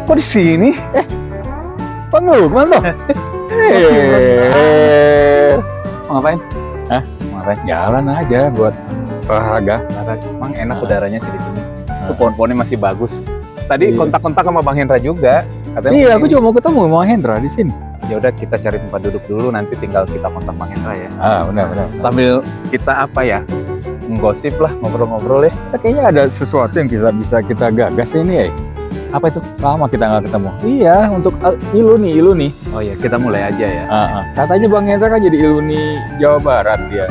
Kok di sini? Bang Lukman tuh. Mau ngapain? Hah? Mau ngapain? Jalan aja buat olahraga. Emang enak udaranya sih di sini. Tuh pohon-pohonnya masih bagus. Tadi kontak-kontak sama Bang Hendra juga. Katanya Iya, aku juga mau ketemu sama Hendra di sini. Ya udah kita cari tempat duduk dulu, nanti tinggal kita kontak Bang Hendra ya. Benar. Sambil kita apa ya? Menggosip lah, ngobrol-ngobrol ya. Kayaknya ada sesuatu yang bisa kita gagas ini ya. Apa itu? Lama kita nggak ketemu. Iya, untuk Ilu nih. Oh iya, kita mulai aja ya. Katanya Bang Hendra kan jadi Iluni Jawa Barat dia.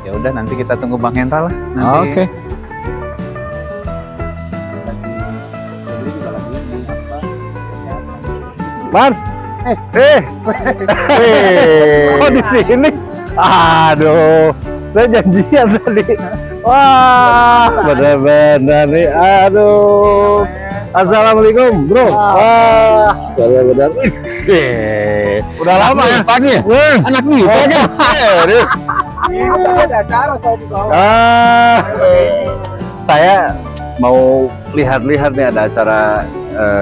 Ya udah nanti kita tunggu Bang Hendra lah. Nanti. Oke. Man, kok di sini? Aduh, saya janjian tadi. Wah, benar-benar nih. Aduh. Assalamualaikum, bro. Wah, benar-benar. Udah lama ya? Pagi ya? Anak nih, pagi. Ini ada acara saya di bawah. Saya mau lihat-lihat nih ada acara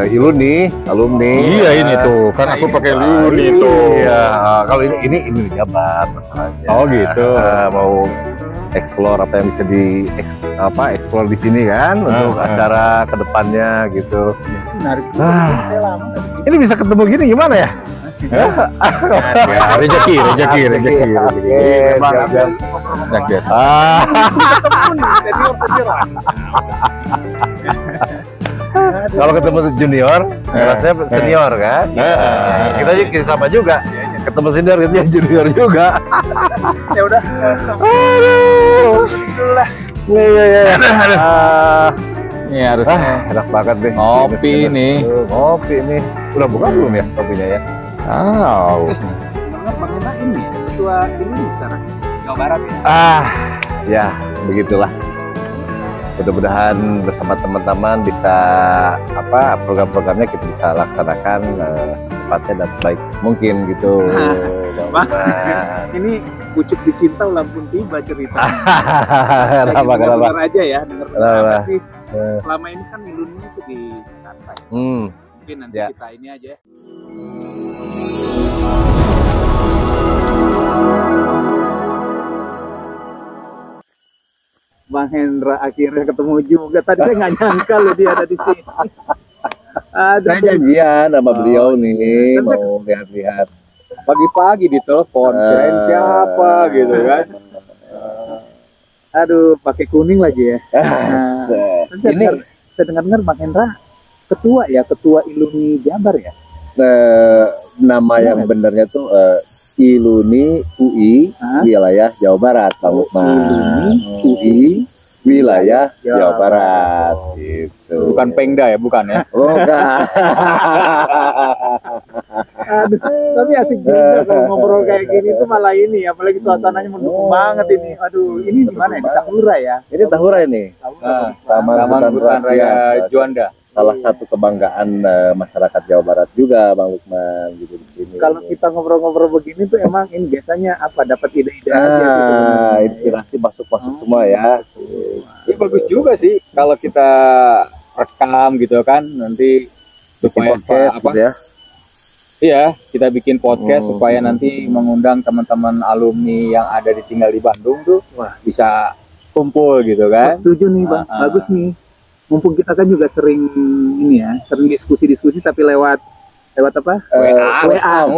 Iluni, alumni. Iya ini tuh, kan aku pakai Iluni tuh. Iya, kalau ini Jabar masalahnya. Oh gitu. Mau explore apa yang bisa explore di sini kan untuk acara kedepannya gitu. Menarik. Saya lama dari sini. Ini bisa ketemu gini gimana ya? Ya, rezeki. Kalau ketemu junior, rasanya senior kan? Kita juga sama juga. Ketemu senior, kita junior juga. Ya udah. Alhamdulillah. Iya. Ini harusnya enak banget deh. ngopi nih. Ngopi nih. Udah buka belum ya kopinya ya? Dengar Bagaimana ini ketua ini sekarang Jawa Barat ya? Ya begitulah. Mudah-mudahan bersama teman-teman bisa program-programnya kita bisa laksanakan secepatnya dan sebaik mungkin gitu. Bang, ini Ucup dicinta ulang pun tiba cerita. Kenapa? Aja ya, dengar apa sih? Selama ini kan Iluni itu di Jakarta ya. Mungkin nanti kita ini aja. Bang Hendra akhirnya ketemu juga. Tadi saya nggak nyangka loh dia ada di sini. Saya janjian sama beliau nih mau lihat-lihat. Pagi-pagi ditelepon, kirain siapa gitu kan. Aduh, pakai kuning lagi ya. Saya dengar Bang Hendra ketua Iluni Jabar ya. Nama yang benarnya tuh Iluni UI wilayah Jawa Barat, Bang Lukman. UI wilayah Jawa Barat gitu. Bukan Pengda ya, bukan ya? Bukan. Aduh, tapi asik juga kalau ngobrol kayak gini tuh malah ini, apalagi suasananya mendukung banget ini. Aduh, ini di mana ya? Di Tahura ya? Ini Tahura ini. Taman Hutan Raya Juanda. Salah satu kebanggaan masyarakat Jawa Barat juga, Bang Lukman, gitu di sini. Kalau kita ngobrol-ngobrol begini tuh emang ini biasanya dapat ide-ide aja gitu. Inspirasi masuk semua ya. Ya bagus juga sih kalau kita rekam gitu kan, nanti bikin podcast gitu ya. Iya, kita bikin podcast supaya nanti mengundang teman-teman alumni yang ada tinggal di Bandung tuh bisa kumpul gitu kan. Setuju nih Bang, bagus nih. Mumpung kita kan juga sering diskusi tapi lewat apa? WA.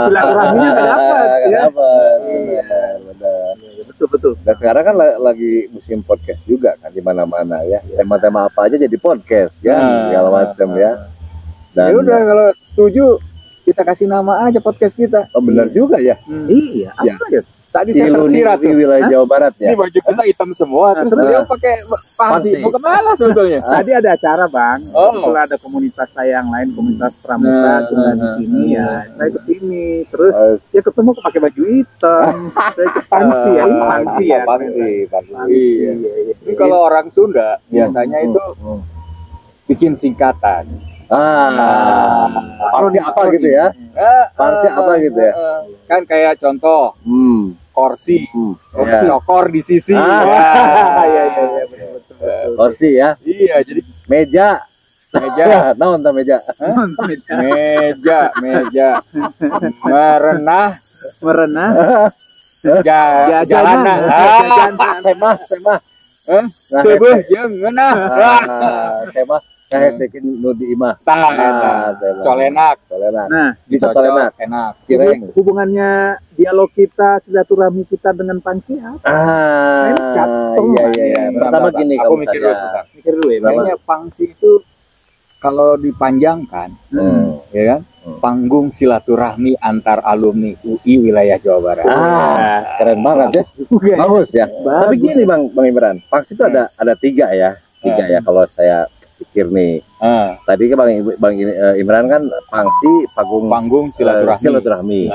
Silaturahminya nggak dapat ya. Betul. Dan sekarang kan lagi musim podcast juga kan di mana-mana ya. Tema-tema apa aja jadi podcast ya, segala macam ya. Dan ya udah kalau setuju kita kasih nama aja podcast kita. Oh benar juga ya. Iya. Apa ya? Tadi saya tersirat di wilayah Jawa Barat ya. Ini baju kita hitam semua, terus beliau pakai pasi. Mau kemana sebetulnya? Tadi ada acara Bang. Kalau ada komunitas saya yang lain, komunitas Pramuka sudah di sini ya. Saya ke sini, terus dia ketemu pakai baju hitam. Saya ke Pangsi ya, ini Pangsi ya. Pangsi. Ini kalau orang Sunda biasanya itu bikin singkatan. Pangsi apa gitu ya? Pangsi apa gitu ya? Kan kayak contoh korsi, cokor di sisi. Iya, betul. Korsi ya. Iya, jadi meja. Meja. Naon ta meja? Meja. Merenah. Jalanan. Semah. Sebuah jeung ngeunah. Semah kahesekeun nu di imah. Colenak. Nah, Bisa colenak. Enak. Cireng. hubungannya dialog kita, silaturahmi kita dengan Pangsi apa? Iya. Pertama gini aku kamu mikir dulu saja. sebentar. Mikir dulu ya. Kayaknya Pangsi itu kalau dipanjangkan, ya kan? Panggung silaturahmi antar alumni UI wilayah Jawa Barat. Keren banget ya. Bagus ya. Tapi gini Bang Imran, Pangsi itu ada 3 ya. 3 ya kalau saya pikir nih. Tadi kan Bang Imran kan Pangsi Panggung silaturahmi.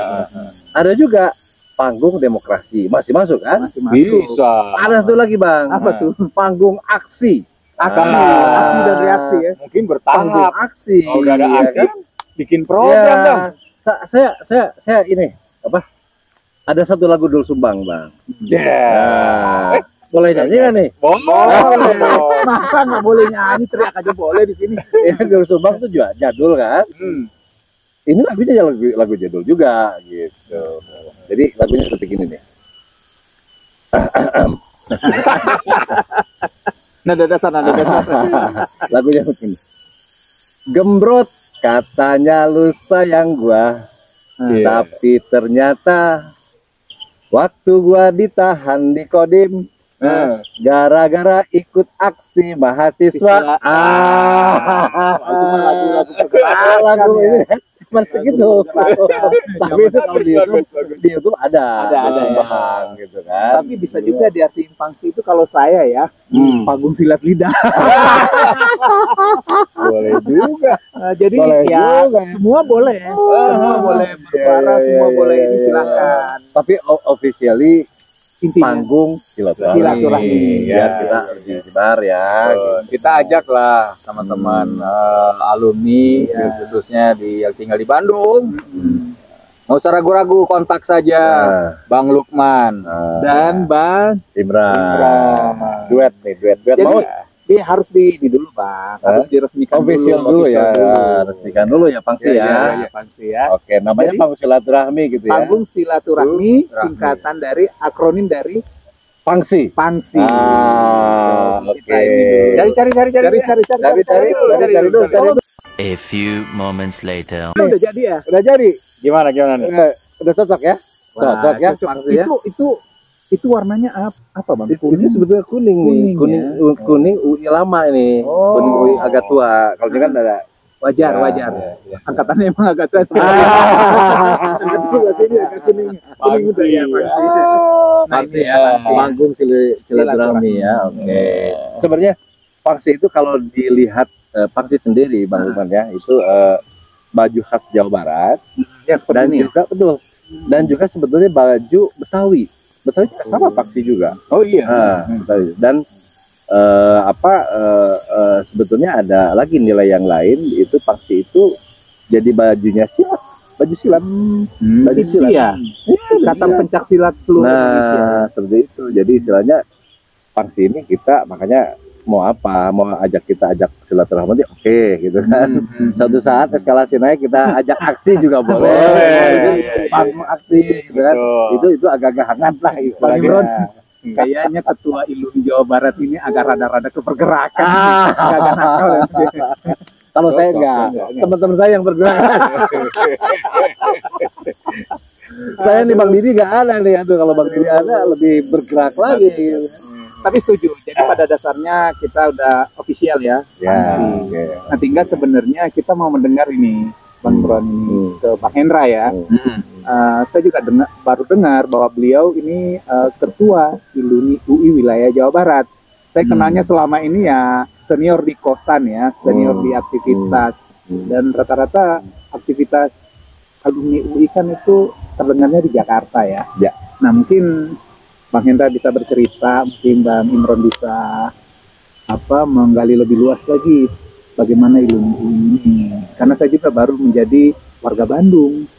Ada juga panggung demokrasi. Masih masuk kan? Masih masuk. Bisa. Ada satu lagi Bang. Apa tuh? Panggung aksi. Aksi dan reaksi ya. Mungkin Panggung bertahap. aksi. Kalau udah ada ya aksi, kan? bikin program dong. Saya ini apa? Ada satu lagu Dul Sumbang Bang. Nah, boleh nyanyi kan nih? Boleh. Masa nggak boleh nyanyi, teriak aja boleh di sini. Ya, Dul Sumbang tuh juga jadul kan? Ini lagunya lagu jadul juga gitu. Jadi lagunya seperti ini nih. Nada dasar. Lagunya begini. Gembrot katanya lu sayang gua, tapi ternyata waktu gua ditahan di Kodim gara-gara ikut aksi mahasiswa. Lagu ini cuma segitu. Tapi itu kalau di YouTube ada Bang gitu kan. Tapi bisa juga diartiin Pangsi itu kalau saya ya, panggung silat lidah. Boleh juga. Jadi Boleh ya juga. semua boleh, semua boleh bersuara, semua boleh ini silahkan. Tapi officially Intinya panggung silaturahmi. biar kita lebih nyebar ya. Kita ajaklah teman-teman alumni khususnya yang tinggal di Bandung. Nggak usah ragu-ragu, kontak saja Bang Lukman dan Bang Imran. Duet Jadi, mau dia harus di dulu Bang, harus diresmikan official dulu ya. Resmikan dulu ya Pangsi ya. ya. Pangsi ya. Oke, namanya Jadi, panggung silaturahmi gitu ya. Panggung silaturahmi singkatan dari akronim dari Pangsi. Pangsi. Oke. Cari dulu. A few moments later. Udah jadi ya? Udah jadi. Gimana nih? Udah cocok ya? Cocok ya Pangsi ya. Itu warnanya apa Bang? Itu sebetulnya kuning nih. Kuning UI lama ini. Kuning UI agak tua. Kalau ini kan ada wajar. Angkatannya emang agak tua. Angkat dulu sini agak kuning muda ya Pangsi ya. Panggung silaturahmi ya. Oke. Sebenarnya Pangsi itu kalau dilihat Pangsi sendiri Bang Lukman ya, itu baju khas Jawa Barat. Ya, Dan juga betul. Dan juga sebetulnya baju Betawi. Betawi juga sama Pangsi juga. Oh iya. Betawi. Dan sebetulnya ada lagi nilai yang lain, itu Pangsi itu jadi bajunya silat, baju silat. Baju silat. Ya. Ikatan pencak silat seluruh Indonesia. Nah, seperti itu. Jadi istilahnya Pangsi ini kita makanya mau ajak silaturahmi oke gitu kan. Suatu saat eskalasi naik kita ajak aksi juga boleh. Panggung aksi gitu kan. Itu agak-agak hangat lah istilahnya. Kayaknya ketua Iluni Jawa Barat ini agak rada-rada kepergerakan. Agak nakal. Kalau saya enggak, teman-teman saya yang bergerak. Saya nih Bang Didi enggak ada nih. Aduh, kalau Bang Didi ada lebih bergerak lagi. Tapi setuju. Jadi pada dasarnya kita udah official ya. Nah, tinggal sebenarnya kita mau mendengar ini Bang Bron ke Bang Hendra ya. Saya juga baru dengar bahwa beliau ini ketua Iluni UI wilayah Jawa Barat. Saya kenalnya selama ini ya senior di kosan ya, senior di aktivitas, dan rata-rata aktivitas alumni UI kan itu terdengarnya di Jakarta ya. Nah mungkin Bang Hendra bisa bercerita, mungkin Bang Imron bisa menggali lebih luas lagi bagaimana Iluni UI ini. Karena saya juga baru menjadi warga Bandung.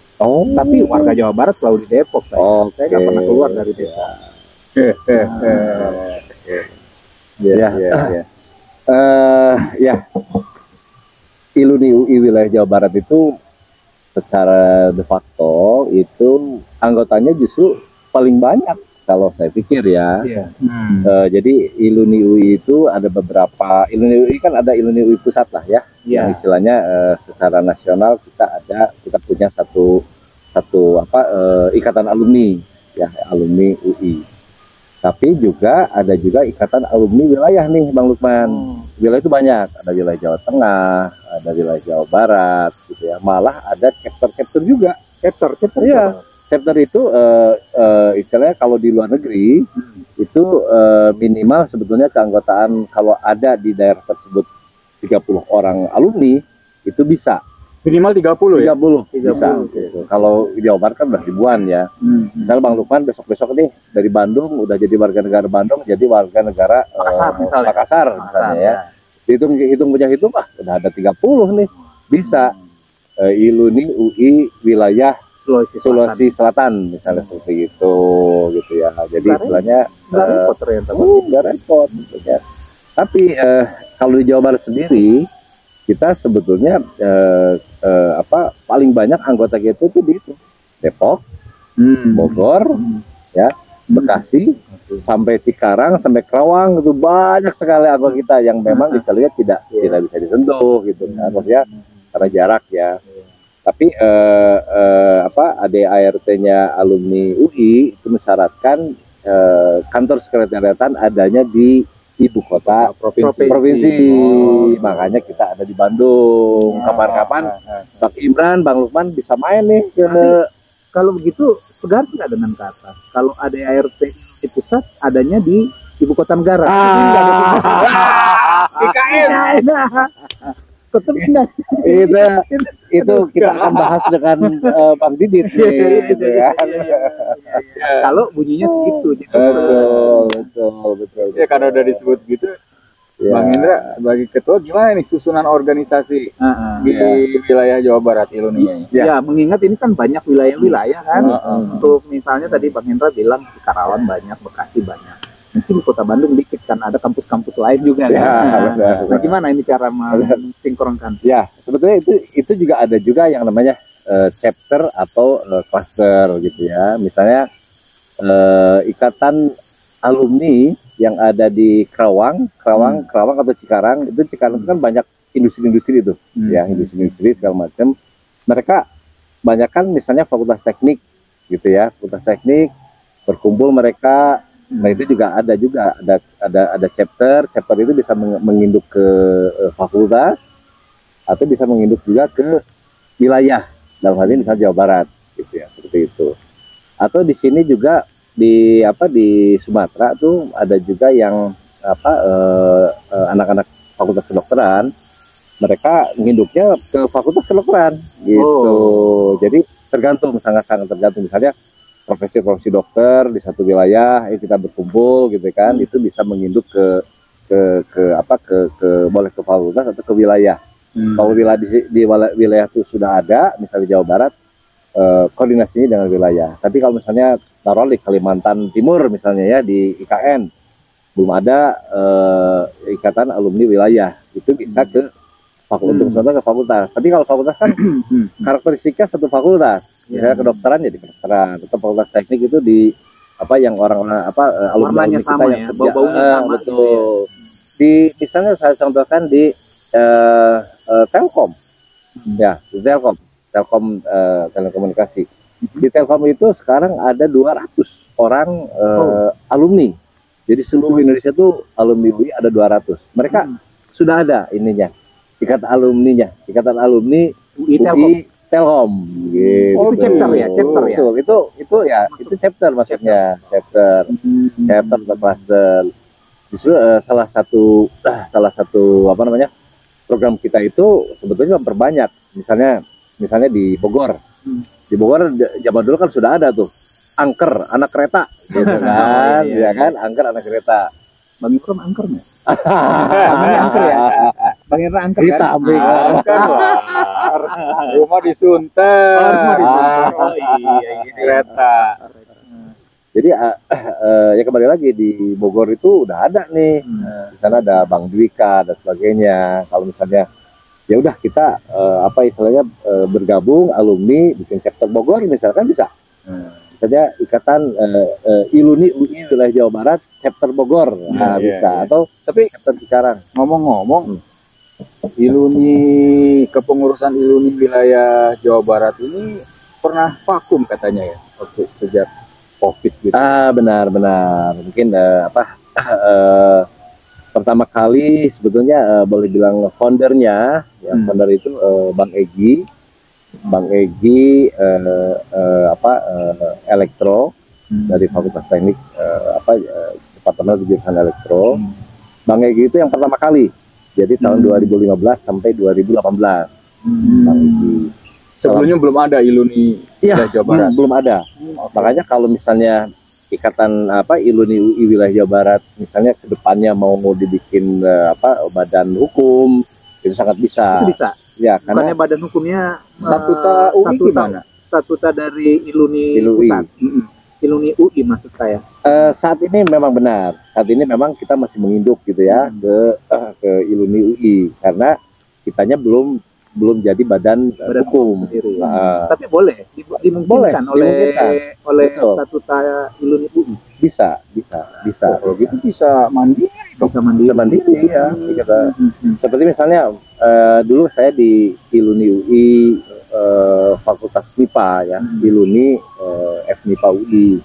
Tapi warga Jawa Barat selalu di Depok saya. Saya nggak pernah keluar dari Depok. ILUNI UI wilayah Jawa Barat itu secara de facto itu anggotanya justru paling banyak kalau saya pikir ya. Iya. Jadi ILUNI UI itu ada beberapa, ILUNI UI kan ada ILUNI UI pusat lah ya. Iya. Yang istilahnya secara nasional kita punya satu ikatan alumni ya, alumni UI. Tapi juga ada juga ikatan alumni wilayah nih Bang Lukman. Wilayah itu banyak, ada wilayah Jawa Tengah, ada wilayah Jawa Barat gitu ya. Malah ada chapter juga. Chapter ya. Chapter itu istilahnya kalau di luar negeri itu minimal sebetulnya keanggotaan kalau ada di daerah tersebut 30 orang alumni itu bisa. Minimal 30 ya? 30 bisa. Gitu. Kalau di Jawa Barat kan udah ribuan ya. Misalnya Bang Lukman besok-besok nih dari Bandung udah jadi warga negara Bandung, jadi warga negara Makassar misalnya ya. Hitung punya udah ada 30 nih. Bisa ILUNI UI wilayah Sulawesi Selatan misalnya seperti itu gitu ya. Jadi istilahnya nggak repot ya. Tapi kalau di Jawa Barat sendiri kita sebetulnya paling banyak anggota kita itu di Depok, Bogor, ya, Bekasi, sampai Cikarang, sampai Kerawang itu banyak sekali anggota kita yang memang bisa lihat tidak bisa disentuh gitu kan, maksudnya karena jarak ya. Tapi ADART-nya alumni UI itu mensyaratkan kantor sekretariatan adanya di ibu kota provinsi. Makanya kita ada di Bandung. Kapan-kapan Bang Imran, Bang Lukman bisa main nih ke. Kalau begitu segar nggak dengan ke atas. Kalau ada ART di pusat adanya di ibu kota negara. IKN. Tetap itu kita akan bahas dengan Bang Didit nih, gitu kan. Kalau bunyinya segitu, betul. Ya karena udah disebut gitu, ya. Bang Indra sebagai ketua gimana nih susunan organisasi di wilayah Jawa Barat ILUNI? Ya, mengingat ini kan banyak wilayah-wilayah kan. Untuk misalnya tadi Bang Indra bilang di Karawang banyak, Bekasi banyak. Mungkin di Kota Bandung dikit kan ada kampus-kampus lain juga kan. Nah, gimana ini cara mensinkronkan? Ya, sebetulnya itu juga ada juga yang namanya chapter atau cluster gitu ya. Misalnya ikatan alumni yang ada di Kerawang atau Cikarang itu kan banyak industri-industri itu, ya industri segala macam. Mereka banyak kan misalnya fakultas teknik gitu ya, fakultas teknik berkumpul mereka. Nah itu juga ada chapter itu bisa menginduk ke fakultas atau bisa menginduk juga ke wilayah, dalam hal ini misalnya Jawa Barat gitu ya, seperti itu. Atau di sini juga di Sumatera tuh ada juga yang anak-anak fakultas kedokteran, mereka menginduknya ke fakultas kedokteran gitu. Jadi tergantung, sangat tergantung. Misalnya profesi dokter di satu wilayah kita berkumpul gitu kan, itu bisa menginduk ke boleh ke fakultas atau ke wilayah. Kalau wilayah di wilayah itu sudah ada, misalnya Jawa Barat, koordinasinya dengan wilayah. Tapi kalau misalnya taruh di Kalimantan Timur misalnya ya, di IKN belum ada ikatan alumni wilayah, itu bisa ke fakultas, ke fakultas. Tapi kalau fakultas kan karakteristiknya satu fakultas. Misalnya kedokteran jadi kedokteran, atau fakultas teknik itu di yang orang-orang alumni kita sama yang ya, bau-baunya sama betul. gitu ya. Di misalnya saya contohkan di Telkom, ya di Telkom telekomunikasi. Di Telkom itu sekarang ada 200 orang alumni. Jadi seluruh Indonesia itu alumni UI ada 200. Mereka sudah ada ininya, ikatan alumninya, ikatan alumni UI Telkom. Gitu. Oh, itu chapter ya. Itu chapter maksudnya, chapter atau cluster. Justru salah satu program kita itu sebetulnya memperbanyak. Misalnya di Bogor. Di Bogor zaman dulu kan sudah ada tuh angker anak kereta gitu kan. Ya kan, angker anak kereta. Bang Ikram angker nggak? Namanya angker ya. Bang Indra angker kan? Rumah di Sunter. Oh iya. Kereta. Jadi ya kembali lagi di Bogor itu udah ada nih. Di sana ada Bang Dwika dan sebagainya. Kalau misalnya ya udah kita apa istilahnya bergabung alumni bikin chapter Bogor misalkan bisa. Misalnya ikatan Iluni UI wilayah Jawa Barat chapter Bogor bisa atau tapi chapter Cikarang. ngomong-ngomong Iluni kepengurusan Iluni wilayah Jawa Barat ini pernah vakum katanya ya waktu sejak COVID gitu. Benar mungkin pertama kali sebetulnya boleh bilang foundernya ya founder itu Bang Egi elektro dari Fakultas Teknik Departemen Jurusan Elektro. Bang Egi itu yang pertama kali. Jadi tahun 2015 sampai 2018. Bang Egi. Sebelumnya belum ada Iluni wilayah Jawa Barat. Belum ada. Makanya kalau misalnya ikatan Iluni UI wilayah Jawa Barat misalnya kedepannya mau dibikin badan hukum itu sangat bisa. Itu bisa. Ya, karena bukannya badan hukumnya statuta UI gimana? Statuta dari Iluni UI. Pusat. Iluni UI maksud saya. Saat ini memang benar. Saat ini memang kita masih menginduk gitu ya ke Iluni UI karena kitanya belum jadi badan hukum. Sendiri. Tapi boleh dimungkinkan oleh Betul. statuta Iluni UI. Bisa. Kalau gitu bisa mandiri. Bisa mandiri. Ya. Seperti misalnya dulu saya di Iluni UI Fakultas MIPA ya, Iluni FMIPA UI.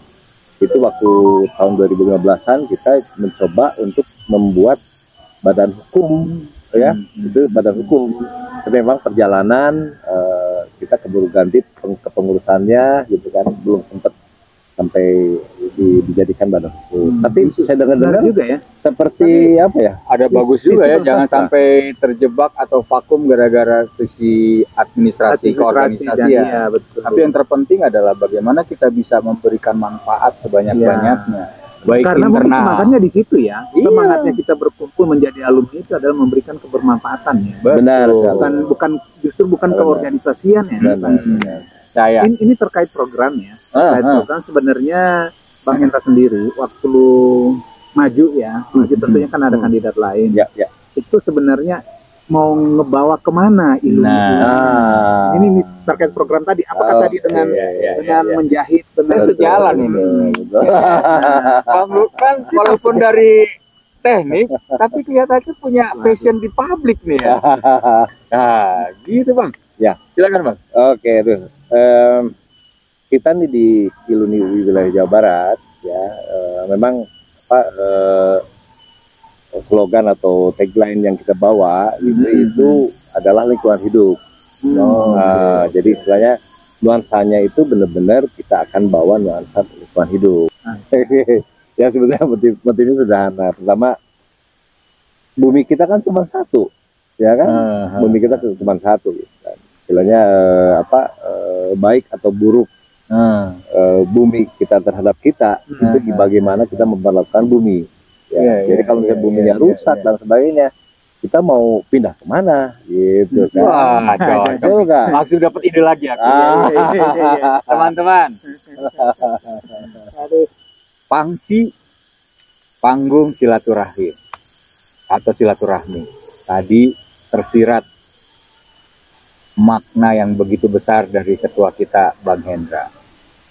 Itu waktu tahun 2015-an kita mencoba untuk membuat badan hukum ya, itu badan hukum. Tapi memang perjalanan kita keburu ganti kepengurusannya gitu kan, belum sempat sampai dijadikan badan hukum. Tapi saya dengar juga ya. Seperti apa ya? Ada bagus juga ya, jangan sampai terjebak atau vakum gara-gara sisi administrasi keorganisasian. Ya, betul. Tapi yang terpenting adalah bagaimana kita bisa memberikan manfaat sebanyak-banyaknya. Baik Karena internal. semangatnya di situ ya. Semangatnya kita berkumpul menjadi alumni itu adalah memberikan kebermanfaatan ya. Benar. Bukan keorganisasian ya. Ini terkait program ya. Terkait program sebenarnya Bang Hendra sendiri waktu maju tentunya kan ada kandidat lain. Ya. Itu sebenarnya mau ngebawa kemana Iluni? Ini terkait program tadi. Apakah tadi dengan menjahit? Saya sejalan ini. Bang Lu kan walaupun dari teknik, tapi kelihatannya punya passion di publik nih ya. Nah, gitu Bang. Ya, silakan Bang. Oke, tuh. Kita nih di Iluni UI wilayah Jawa Barat ya, memang slogan atau tagline yang kita bawa itu adalah lingkungan hidup. Jadi istilahnya nuansanya itu benar-benar kita akan bawa nuansa lingkungan hidup. Ya sebenarnya motifnya sederhana. Pertama, bumi kita kan cuma satu, ya kan? Bumi kita cuma satu. Gitu kan. Istilahnya baik atau buruk bumi kita terhadap kita itu bagaimana kita memperlakukan bumi. Jadi kalau misalnya buminya rusak dan sebagainya, kita mau pindah kemana gitu kan? Wah, cocok. Maksud dapat ide lagi aku. Teman-teman. Pangsi panggung silaturahim atau silaturahmi. Tadi tersirat makna yang begitu besar dari ketua kita Bang Hendra.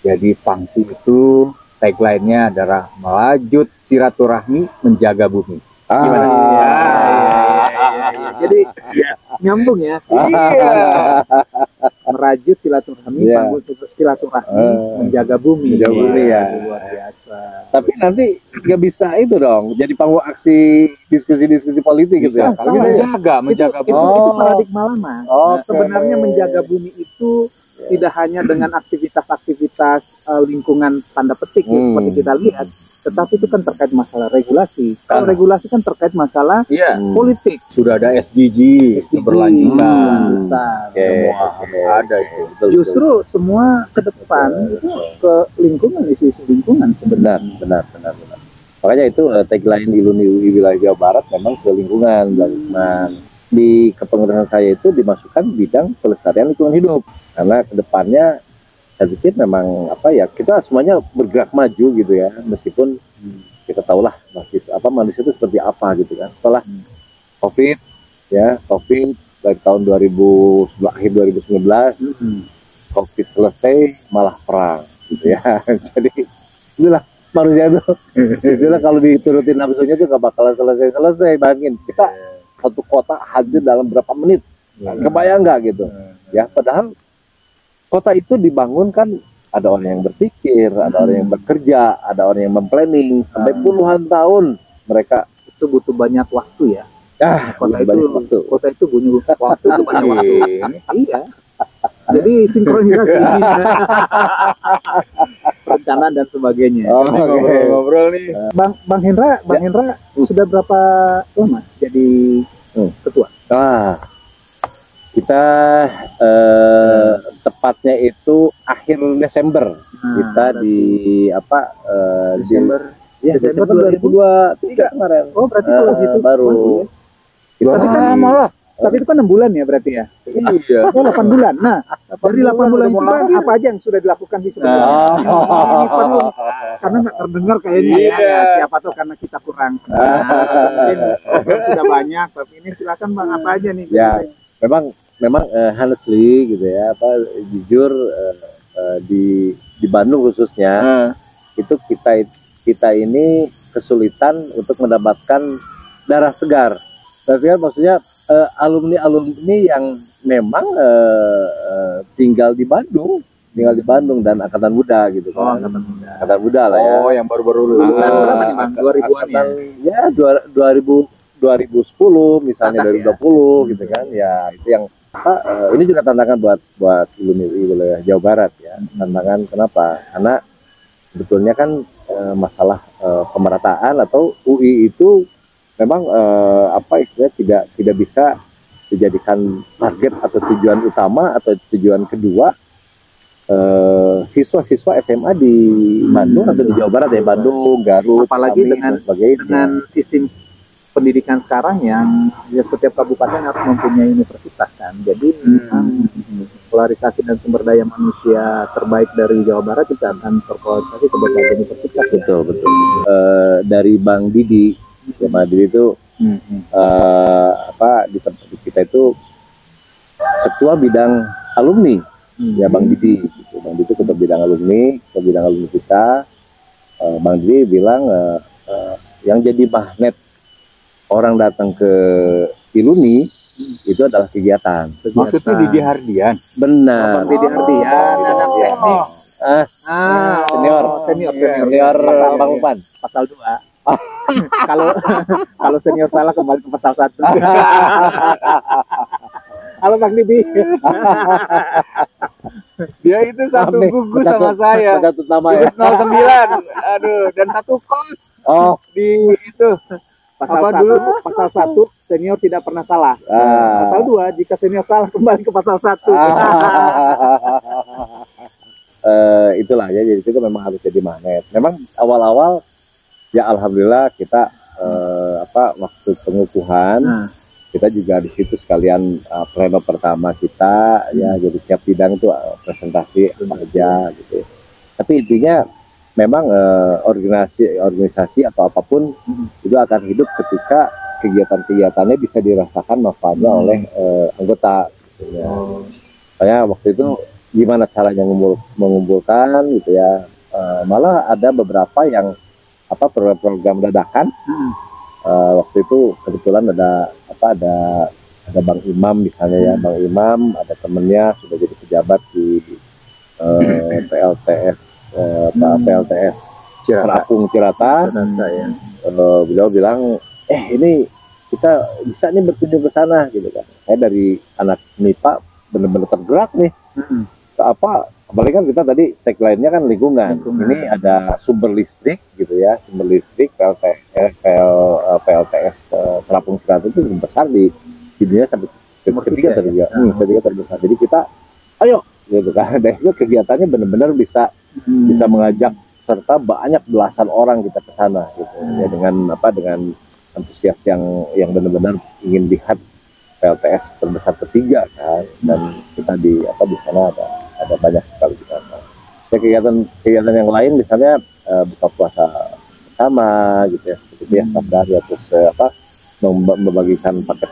Jadi pangsi itu tagline-nya adalah melajut silaturahmi menjaga bumi. Gimana? Jadi nyambung ya. Merajut silaturahmi, panggung silaturahmi, menjaga bumi. Menjaga bumi ya. Luar biasa. Tapi nanti nggak bisa itu dong, jadi panggung aksi diskusi-diskusi politik gitu ya. Kalau kita menjaga bumi. Itu paradigma lama. Sebenarnya menjaga bumi itu tidak hanya dengan aktivitas-aktivitas lingkungan tanda petik seperti kita lihat, tetapi itu kan terkait masalah regulasi. Kalau regulasi kan terkait masalah politik. Sudah ada SDG keberlanjutan. Semua ada itu. Betul. Semua ke depan itu ke lingkungan, isu-isu lingkungan sebenarnya. Benar. Makanya itu tagline Iluni UI wilayah Jawa Barat memang ke lingkungan. Di kepengurusan saya itu dimasukkan bidang pelestarian lingkungan hidup. Karena kedepannya saya pikir memang kita semuanya bergerak maju gitu ya, meskipun kita tahulah manusia itu seperti apa gitu kan. Setelah COVID dari tahun 2000 akhir 2019 COVID selesai malah perang gitu ya. Jadi itulah manusia itu. Itulah kalau diturutin nafsunya tuh gak bakalan selesai. Bayangin kita satu kota hancur dalam berapa menit. Kebayang nggak gitu? Ya padahal kota itu dibangun kan ada orang yang berpikir, ada orang yang bekerja, ada orang yang memplanning sampai puluhan tahun mereka. Itu butuh banyak waktu ya. Kota itu butuh waktu itu banyak waktu. Iya. Jadi sinkronisasi perencanaan dan sebagainya. Ngobrol nih. Bang Hendra sudah berapa lama jadi ketua? Kita tepatnya itu akhir Desember. Kita di Desember. Desember 2023 kemarin. Oh, berarti kalau gitu baru. Tapi kan malah. Tapi itu kan 6 bulan ya berarti ya? Iya. Oh, 8 bulan. Nah, dari 8 bulan itu Bang, apa aja yang sudah dilakukan sih sebenarnya? Ini perlu, karena nggak terdengar kayaknya ya. Siapa tuh karena kita kurang. Mungkin program sudah banyak, tapi ini silakan Bang, apa aja nih? Ya, memang honestly gitu ya, jujur di Bandung khususnya itu kita ini kesulitan untuk mendapatkan darah segar. Berarti kan maksudnya alumni yang memang tinggal di Bandung dan angkatan muda gitu kan. Angkatan muda lah ya. Oh, yang baru-baru lulusan berapa nih Bang? 2000-an ya? Ya 2010 misalnya 2020 gitu kan. Ya itu yang ini juga tantangan buat alumni wilayah Jawa Barat ya. Tantangan kenapa? Karena sebetulnya kan masalah pemerataan atau UI itu memang istilahnya tidak bisa dijadikan target atau tujuan utama atau tujuan kedua siswa-siswa SMA di Bandung atau di Jawa Barat ya, Bandung, Garut, apalagi dengan sistem pendidikan sekarang yang setiap kabupaten harus mempunyai universitas kan. Jadi polarisasi dan sumber daya manusia terbaik dari Jawa Barat juga akan terpolarisasi ke berbagai universitas. Betul. Dari Bang Didi. Ya Bang Didi itu di tempat kita itu ketua bidang alumni ya Bang Didi gitu. Bang Didi ketua bidang alumni kita. Bang Didi bilang yang jadi magnet orang datang ke Iluni itu adalah kegiatan. Maksudnya Didi Hardian? Benar. Didi Hardian anak teknik. Senior Bang Upan pasal 2. Kalau senior salah kembali ke pasal 1. Halo Bang Didi. Dia itu satu gugus sama saya. Satu nama ya. Gugus 09. Aduh, dan satu kos. Oh, di itu. Pasal 1 senior tidak pernah salah. Pasal 2 jika senior salah kembali ke pasal 1. Itulah ya, jadi itu memang harus jadi magnet. Memang awal-awal ya alhamdulillah kita waktu pengukuhan kita juga di situ sekalian pleno pertama kita ya, jadi tiap bidang itu presentasi apa aja gitu. Tapi intinya memang organisasi atau apapun itu akan hidup ketika kegiatan-kegiatannya bisa dirasakan manfaatnya oleh anggota gitu ya. Saya waktu itu gimana caranya mengumpulkan gitu ya, malah ada beberapa yang program dadakan. Waktu itu kebetulan ada Bang Imam misalnya ya, Bang Imam ada temennya sudah jadi pejabat di PLTS Terapung Cirata. Beliau bilang ini kita bisa nih berkunjung ke sana gitu kan. Saya dari anak MIPA benar-benar tergerak nih. Apalagi kan kita tadi tagline-nya kan lingkungan. Ini ada sumber listrik gitu ya, sumber listrik PLTS Terapung Cirata itu besar di dunia sampai ketiga terbesar. Jadi kita ayo gitu kan. Dan itu kegiatannya benar-benar bisa mengajak serta banyak belasan orang kita ke sana gitu. Ya dengan antusias yang benar-benar ingin lihat PLTS terbesar ketiga kan, dan kita di sana ada banyak sekali kegiatan yang lain misalnya buka puasa bersama gitu ya, seperti itu ya, terus membagikan paket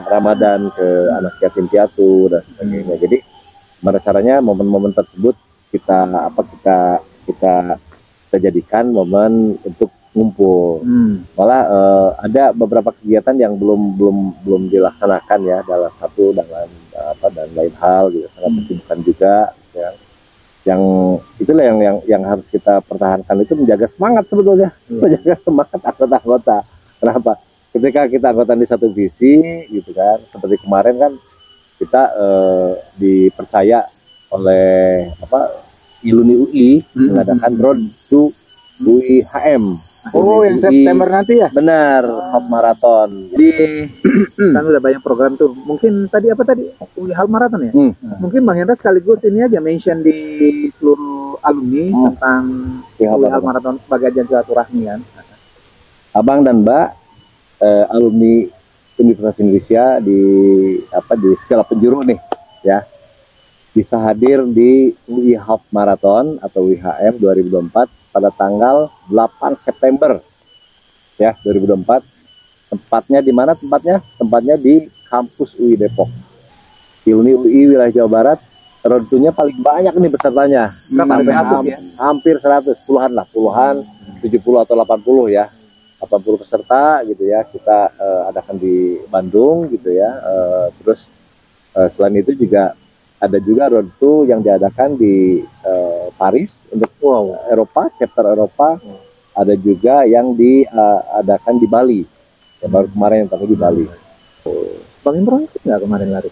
Ramadan ke anak yatim piatu dan sebagainya. Jadi gimana caranya momen-momen tersebut kita kita jadikan momen untuk ngumpul. Malah ada beberapa kegiatan yang belum dilaksanakan ya, dalam satu dan lain hal gitu, sangat kesibukan juga ya. Yang itulah yang harus kita pertahankan, itu menjaga semangat sebetulnya, menjaga semangat anggota-anggota. Kenapa? Ketika kita anggota di satu visi gitu kan, seperti kemarin kan kita dipercaya oleh Iluni UI mengadakan Road to UI HM. Oh, yang September nanti ya? Benar, half marathon. Jadi kan udah banyak program tuh. Mungkin tadi UI half marathon ya? Mungkin Bang Hendra sekaligus ini aja mention di seluruh alumni tentang UI half marathon sebagai ajang silaturahmi kan. Abang dan Mbak alumni Universitas Indonesia di segala penjuru nih ya, bisa hadir di UI Half Marathon atau UIHM 2024 pada tanggal 8 September ya 2024. Tempatnya di mana tempatnya? Tempatnya di kampus UI Depok. Iluni UI wilayah Jawa Barat. Road to-nya paling banyak nih pesertanya. Hampir 100, puluhan 70 atau 80 ya. 80 peserta gitu ya, kita adakan di Bandung gitu ya. Terus selain itu juga ada juga road to yang diadakan di Paris untuk Eropa, chapter Eropa. Ada juga yang diadakan di Bali. Ya, baru kemarin yang tadi di Bali. Bang Imron ikut nggak kemarin lari?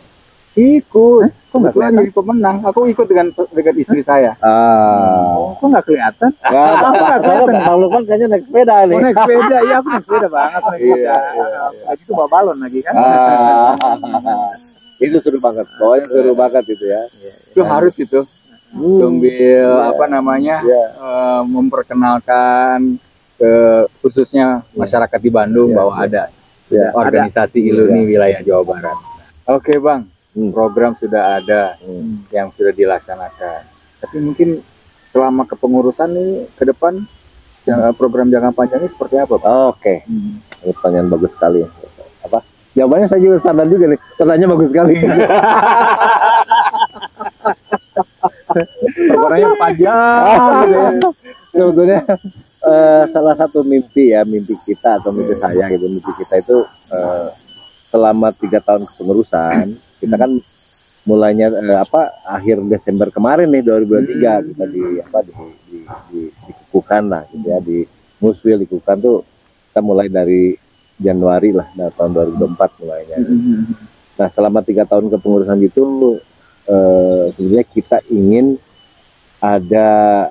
Ikut. Kok nggak kelihatan? Jadi pemenang. Aku ikut dengan istri saya. Kok nggak kelihatan? Nggak kelihatan. Bang Lukman kayaknya naik sepeda nih. Oh, naik sepeda, iya aku naik sepeda banget. Lagi tuh bawa balon lagi kan? Itu seru banget, pokoknya seru banget itu ya. Itu harus itu. Sambil memperkenalkan ke khususnya masyarakat di Bandung bahwa ada organisasi Iluni wilayah Jawa Barat. Oke Bang, program sudah ada yang sudah dilaksanakan. Tapi mungkin selama kepengurusan ini ke depan program jangka panjangnya seperti apa Pak? Oke. Ini pertanyaan bagus sekali. Apa? Jawabannya saya juga standar juga nih. Pertanyaannya bagus sekali. Pertanyaannya panjang. Sebetulnya salah satu mimpi kita atau mimpi saya gitu, mimpi kita itu selama 3 tahun kepengurusan, kita kan mulainya akhir Desember kemarin nih 2023 kita dikukuhkan lah gitu ya, di Muswil dikukuhkan tuh kita mulai dari Januari lah, tahun 2024 mulainya. Nah selama 3 tahun kepengurusan itu sebenarnya kita ingin ada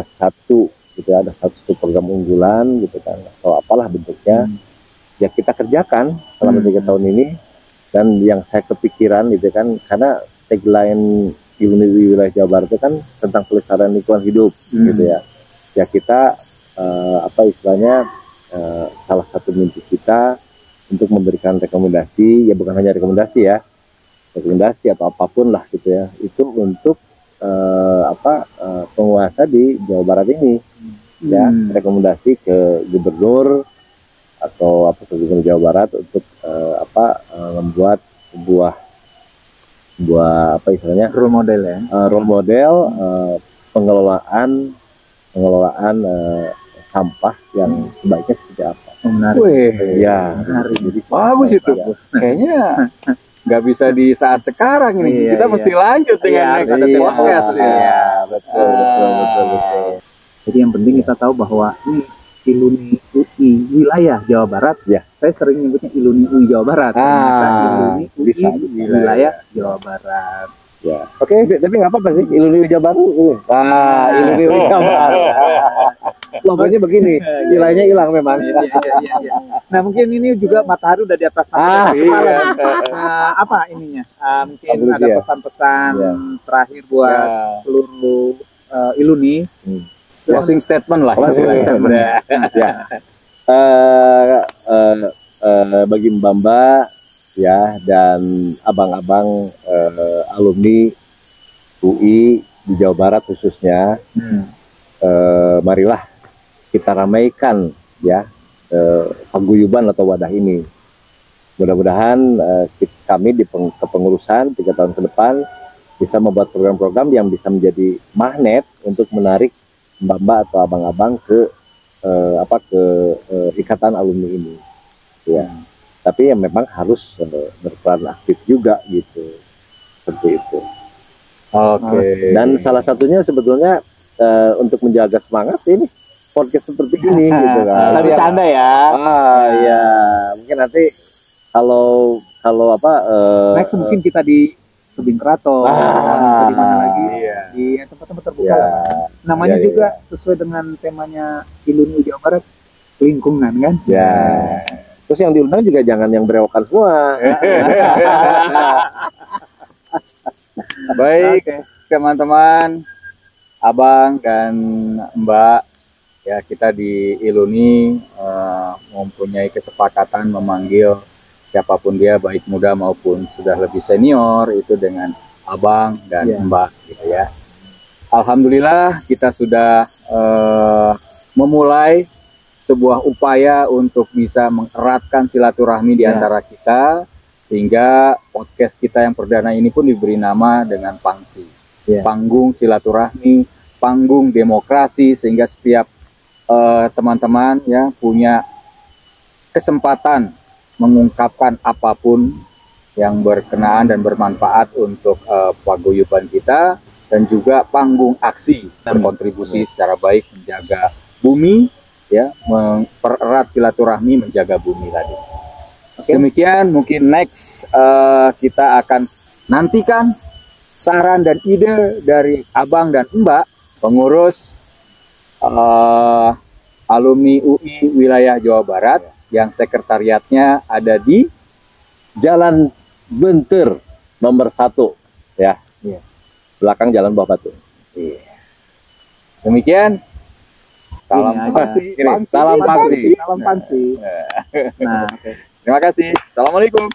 satu gitu, ada satu program unggulan gitu kan, atau apalah bentuknya ya kita kerjakan selama 3 tahun ini. Dan yang saya kepikiran gitu kan, karena tagline Iluni wilayah Jawa Barat itu kan tentang pelestarian lingkungan hidup gitu ya. Ya kita istilahnya salah satu mimpi kita untuk memberikan rekomendasi, ya bukan hanya rekomendasi ya, rekomendasi atau apapun lah gitu ya, itu untuk penguasa di Jawa Barat ini ya, rekomendasi ke gubernur atau ke gubernur Jawa Barat untuk membuat sebuah istilahnya Role model ya, role model pengelolaan sampah yang sebaiknya seperti apa. menarik. Ya, Menarik. Bagus itu. Kayaknya nggak bisa di saat sekarang ini. Kita mesti lanjut dengan next podcast ya. Betul. Jadi yang penting kita tahu bahwa ini Iluni UI wilayah Jawa Barat. Ya. Saya sering nyebutnya Iluni UI Jawa Barat. Iluni UI bisa. wilayah Jawa Barat. Ya. Oke, tapi nggak apa-apa sih, Iluni Jawa Barat. Iluni Jawa Barat. Logonya begini, wilayahnya hilang memang. Iya. Nah mungkin ini juga matahari udah di atas kepala. Apa ininya? Mungkin ada pesan-pesan terakhir buat seluruh Iluni. Closing statement lah. Ya. Bagi Mbak ya dan abang-abang alumni UI di Jawa Barat khususnya, marilah kita ramaikan ya paguyuban atau wadah ini. Mudah-mudahan kami di kepengurusan 3 tahun ke depan bisa membuat program-program yang bisa menjadi magnet untuk menarik mbak-mbak atau abang-abang ke ikatan alumni ini. Ya. Tapi yang memang harus berperan aktif juga gitu. Seperti itu. Oke. Dan salah satunya sebetulnya untuk menjaga semangat ini podcast seperti ini gitu kan. Lagi canda ya. Ya. Mungkin nanti kalau next mungkin kita di Tebing Keraton, di mana lagi, di tempat-tempat terbuka. Namanya juga sesuai dengan temanya Iluni Jawa Barat, lingkungan kan. Ya. Terus yang diundang juga jangan yang berewokan semua. Baik, teman-teman, abang dan mbak, ya kita di Iluni mempunyai kesepakatan memanggil siapapun dia, baik muda maupun sudah lebih senior, itu dengan abang dan mbak gitu ya. Alhamdulillah kita sudah memulai sebuah upaya untuk bisa mengeratkan silaturahmi di antara kita, sehingga podcast kita yang perdana ini pun diberi nama dengan Pangsi, panggung silaturahmi, panggung demokrasi, sehingga setiap teman-teman ya punya kesempatan mengungkapkan apapun yang berkenaan dan bermanfaat untuk paguyuban kita, dan juga panggung aksi berkontribusi secara baik menjaga bumi, ya, mempererat silaturahmi, menjaga bumi tadi. Demikian mungkin next kita akan nantikan saran dan ide dari abang dan mbak pengurus alumni UI wilayah Jawa Barat yang sekretariatnya ada di Jalan Bentir nomor 1 ya. Belakang Jalan Buah Batu. Demikian. Salam Pangsi. Salam Pangsi. Salam Pangsi. Nah, terima kasih. Assalamualaikum.